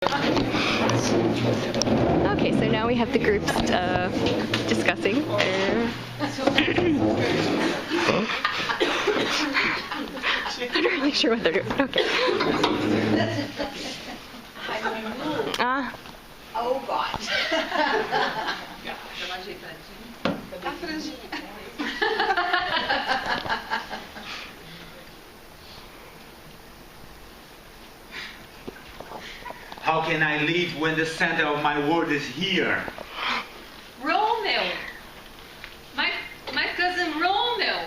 Okay, so now we have the groups discussing. I'm not really sure what they're doing. Okay. Oh, God. How can I live when the center of my world is here? Romeo! My cousin Romeo!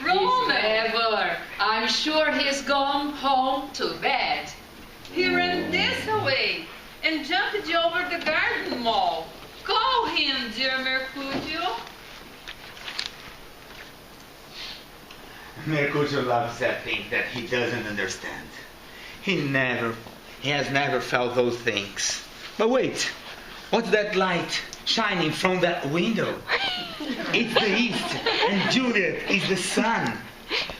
Romeo! Never. I'm sure he's gone home to bed. He ran this away and jumped over the garden wall. Call him, dear Mercutio. Mercutio loves that thing that he doesn't understand. He has never felt those things. But wait, what's that light shining from that window? It's the east, and Juliet is the sun.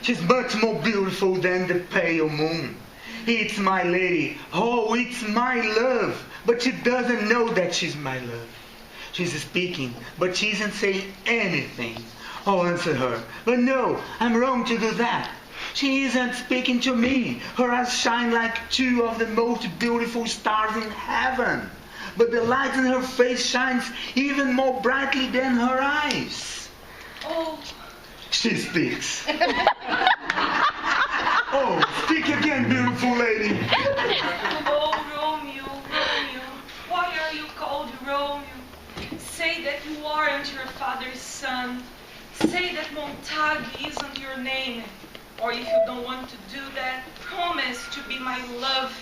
She's much more beautiful than the pale moon. It's my lady. Oh, it's my love. But she doesn't know that she's my love. She's speaking, but she isn't saying anything. I'll answer her. But no, I'm wrong to do that. She isn't speaking to me. Her eyes shine like two of the most beautiful stars in heaven. But the light in her face shines even more brightly than her eyes. Oh. She speaks. Oh, speak again, beautiful lady. Oh, Romeo, Romeo, why are you called Romeo? Say that you aren't your father's son. Say that Montague isn't your name. Or if you don't want to do that, promise to be my love,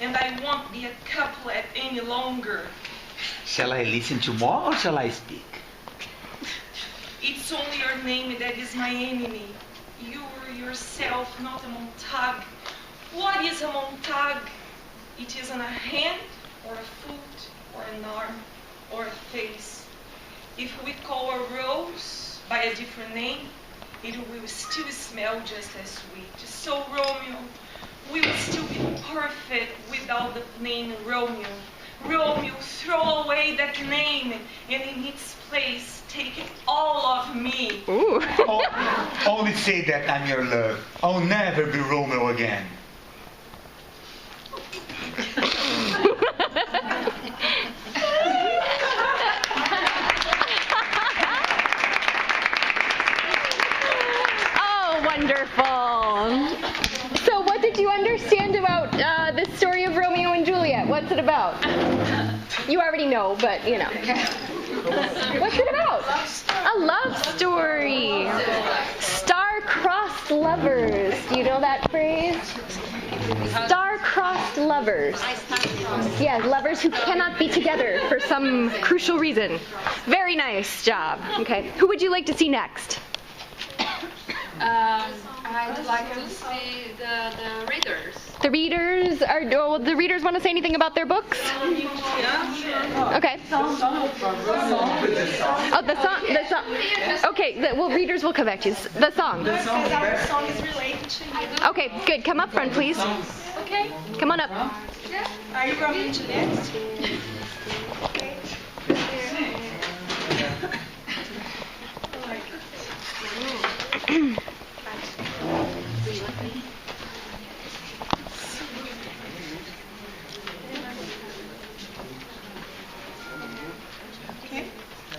and I won't be a couplet any longer. Shall I listen to more or shall I speak? It's only your name that is my enemy. You're yourself not a Montague. What is a Montague? It isn't a hand, or a foot, or an arm, or a face. If we call a rose by a different name, it will still smell just as sweet. So Romeo, we will still be perfect without the name Romeo. Romeo, throw away that name, and in its place, take all of me. Ooh. Only say that I'm your love. I'll never be Romeo again. Wonderful. So what did you understand about the story of Romeo and Juliet? What's it about? You already know, but you know. What's it about? A love story. Star-crossed lovers. Do you know that phrase? Star-crossed lovers. Yeah, lovers who cannot be together for some crucial reason. Very nice job. Okay. Who would you like to see next? I'd like to see the readers. The readers are. Oh, the readers want to say anything about their books? Okay. Oh, the song. The song. Okay. Well, readers will come back to you. The song. Because our song is related to you. Okay. Good. Come up front, please. Okay. Come on up. Are you Romeo and Juliet? Okay.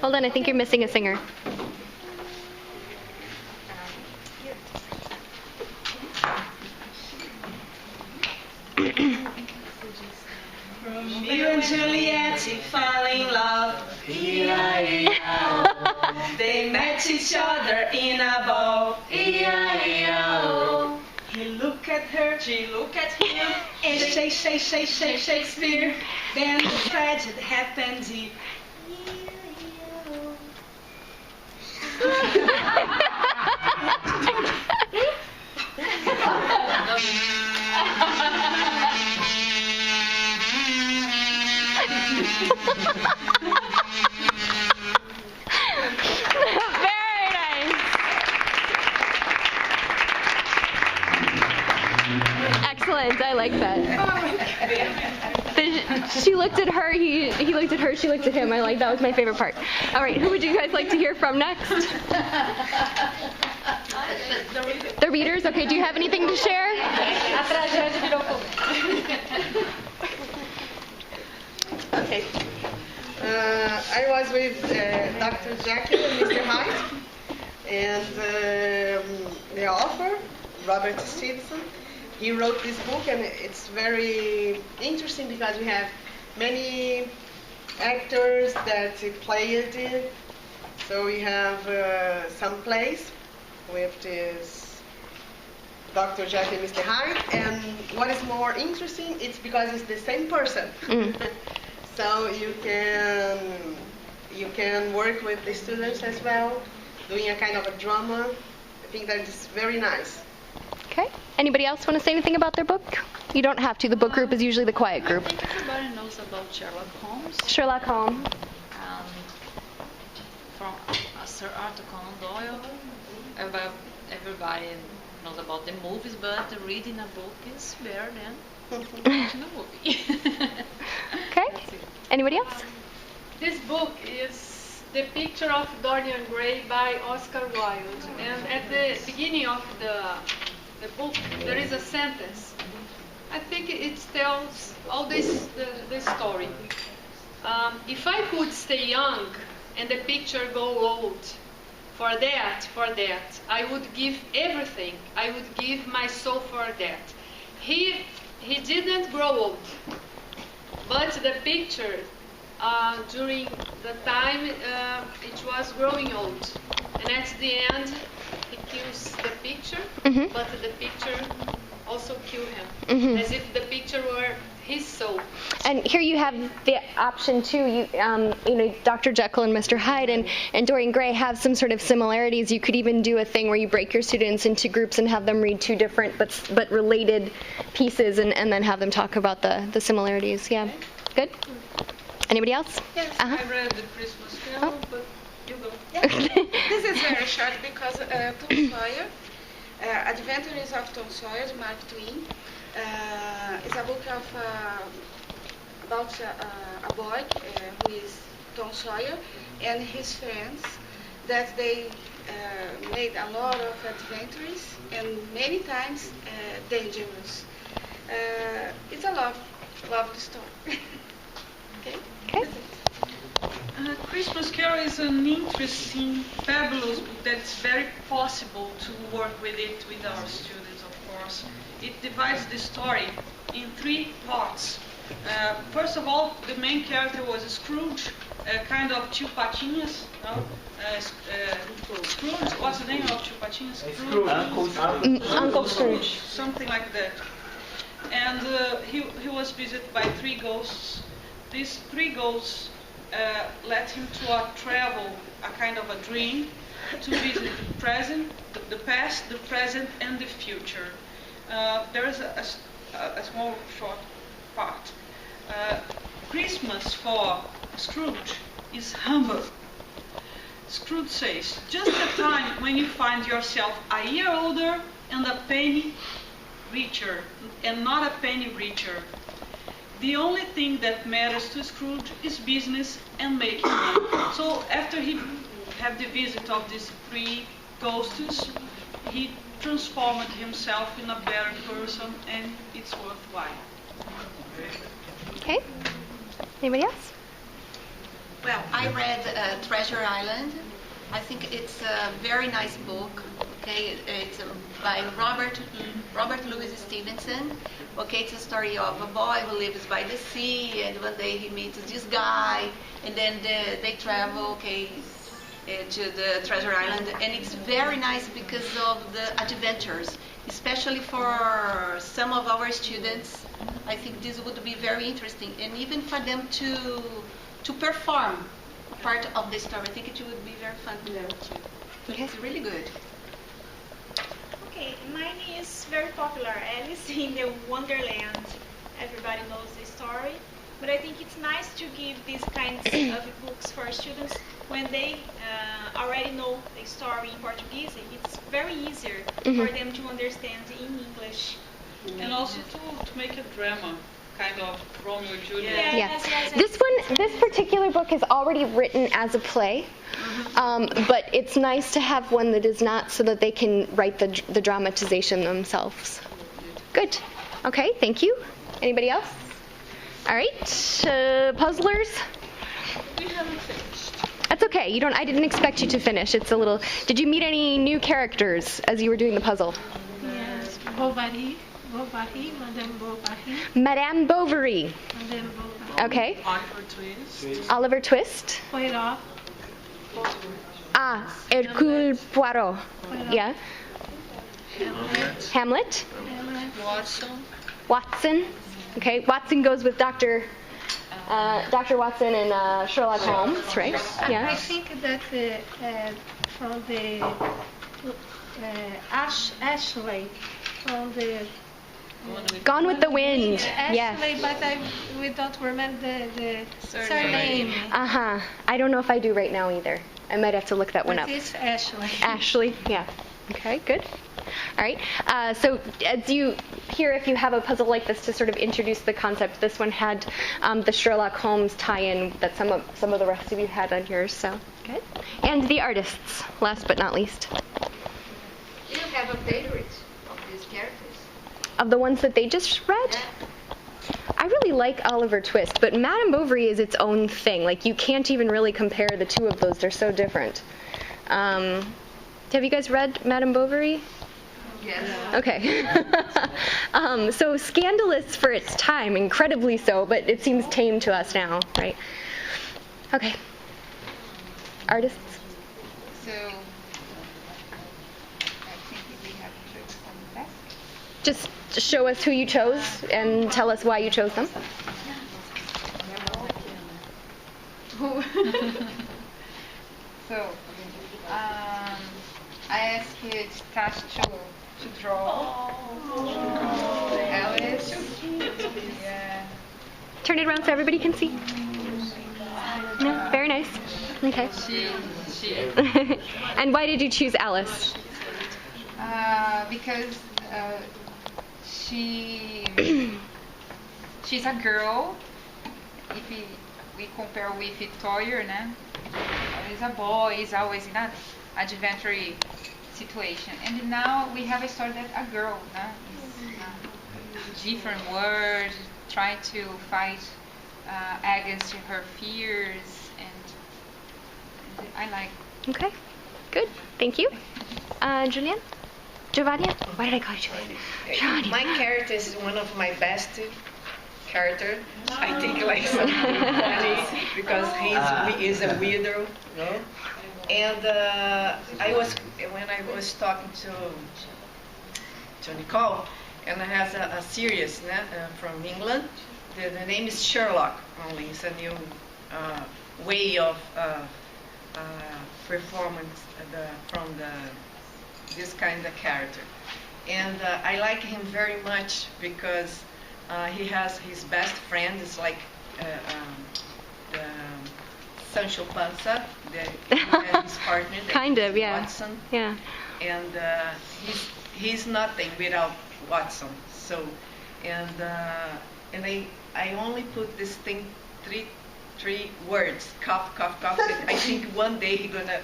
Hold on, I think you're missing a singer. Romeo and Juliet fell in love. E-I-E-O. They met each other in a ball. E-I-E-O. He looked at her, she looked at him, and shake, shake, shake, shake, Shakespeare. Then the tragedy happened. Very nice. Excellent. I like that. She looked at her, he looked at her, she looked at him. That was my favorite part. All right, who would you guys like to hear from next? The readers? Okay, do you have anything to share? Okay. I was with Dr. Jekyll and Mr. Hyde, and the author, Robert Stevenson, he wrote this book, and it's very interesting because we have many actors that played it. So we have some plays with this Dr. Jekyll and Mr. Hyde, and what is more interesting, it's because it's the same person. So you can work with the students as well, doing a kind of a drama. I think that is very nice. Okay. Anybody else want to say anything about their book? You don't have to. The book group is usually the quiet group. I think everybody knows about Sherlock Holmes. Sherlock Holmes. From Sir Arthur Conan Doyle. Everybody knows about the movies, but reading a book is better than watching a movie. Okay. Anybody else? This book is The Picture of Dorian Gray by Oscar Wilde. And at the beginning of the book, there is a sentence. I think it tells all the story. If I could stay young and the picture go old, for that, I would give everything. I would give my soul for that. He didn't grow old, but the picture during the time it was growing old, and at the end he kills the picture, but the picture also kills him, as if the picture were his soul. And here you have the option too. You Dr. Jekyll and Mr. Hyde and Dorian Gray have some sort of similarities. You could even do a thing where you break your students into groups and have them read two different but related pieces, and then have them talk about the similarities. Yeah, good. Anybody else? Yes, I read The Christmas Carol, but you go. Yeah. This is very short because Tom Sawyer, Adventures of Tom Sawyer, Mark Twain, is a book about a boy who is Tom Sawyer and his friends, that they made a lot of adventures and many times dangerous. It's a love story. Okay. Christmas Carol is an interesting, fabulous book that's very possible to work with it with our students, of course. It divides the story in three parts. First of all, the main character was Scrooge, kind of Tio Patinhas. Scrooge, what's the name of Tio Patinhas? Uncle Scrooge. Something like that. And he was visited by three ghosts. These three ghosts led him to a travel, a kind of a dream, to visit the present, the past, the present, and the future. There is a small, short part. Christmas for Scrooge is humble. Scrooge says, just the time when you find yourself a year older and a penny richer, and not a penny richer. The only thing that matters to Scrooge is business and making money. So after he had the visit of these three ghosts, he transformed himself in a better person, and it's worthwhile. Okay. Anybody else? Well, I read Treasure Island. I think it's a very nice book. Okay, it's by Robert Louis Stevenson. Okay, it's a story of a boy who lives by the sea, and one day he meets this guy, and then they travel, to the Treasure Island, and it's very nice because of the adventures, especially for some of our students. I think this would be very interesting, and even for them to perform a part of the story. I think it would be very fun to them too. Okay. It's really good. Okay, mine is very popular, Alice in the Wonderland. Everybody knows the story, but I think it's nice to give these kinds of books for students when they already know the story in Portuguese. It's very easier for them to understand in English. And also to make a drama. kind of Romeo and Juliet. Yeah. This particular book is already written as a play, but it's nice to have one that is not, so that they can write the dramatization themselves. Good. Okay, thank you. Anybody else? All right, puzzlers? We haven't finished. That's okay. I didn't expect you to finish. It's a little. Did you meet any new characters as you were doing the puzzle? Yes, Bovary, Madame Bovary. Madame Bovary. Madame Bovary. Okay. Oliver Twist. Oliver Twist. Poirot. Hercule Poirot. Yeah. Hamlet. Watson. Okay. Watson goes with Dr. Watson and Sherlock Holmes, right? Yeah. I think that from the Ashley, from the Gone with the Wind. Yes. Ashley, but we don't remember the surname. I don't know if I do right now either. I might have to look that one up. It's Ashley. Ashley, yeah. Okay, good. All right. So as you hear, if you have a puzzle like this to sort of introduce the concept, this one had the Sherlock Holmes tie-in that some of the rest of you had on yours. So good. And the artists, last but not least. Do you have a favorite of these characters? Of the ones that they just read? Yeah. I really like Oliver Twist, but Madame Bovary is its own thing. Like, you can't even really compare the two of those. They're so different. Have you guys read Madame Bovary? Yes. Okay. So scandalous for its time, incredibly so, but it seems tame to us now, right? Okay. Artists? So, I think we have to come back. Just show us who you chose and tell us why you chose them. So, I asked Tash to draw Alice. Yeah. Turn it around so everybody can see. No, very nice. Okay. And why did you choose Alice? Because she's a girl. If we compare with Toyer, né? He's a boy. He's always in an adventure situation. And now we have a story that a girl, né? Is a different world, trying to fight against her fears, and I like. Okay, good. Thank you. Julian? Giovanni? Why did I call you Julian? Giovanni. My character is one of my best character. I think like somebody because he is a weirdo, you know. And when I was talking to Nicole, and it has a series from England. The name is Sherlock. Only it's a new way of performance from this kind of character, and I like him very much because he has his best friend. It's like the Sancho Panza, his partner. Kind of, yeah. Watson. Yeah. And he's nothing without Watson. So, and I only put this thing three words: cough, cough, cough. I think one day he's gonna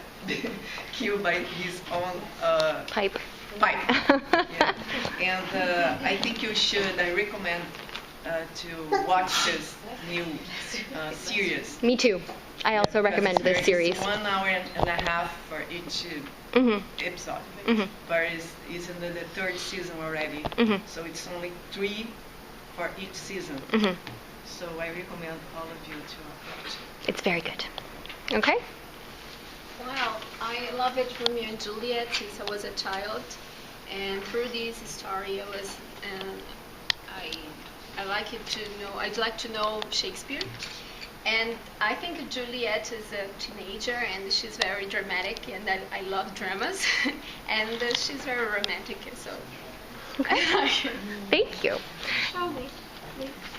kill by his own pipe. Yeah. And I think you should. I recommend to watch this new series. Me too. I also recommend this series. 1 hour and a half for each episode. But it's in the third season already. So it's only 3 for each season. So I recommend all of you to watch. It's very good. Okay? Well, I love it Romeo and Juliet since I was a child. And through this story, I like it to know. I'd like to know Shakespeare, and I think Juliet is a teenager, and she's very dramatic, and I love dramas, and she's very romantic. So, okay. Thank you. Shall we?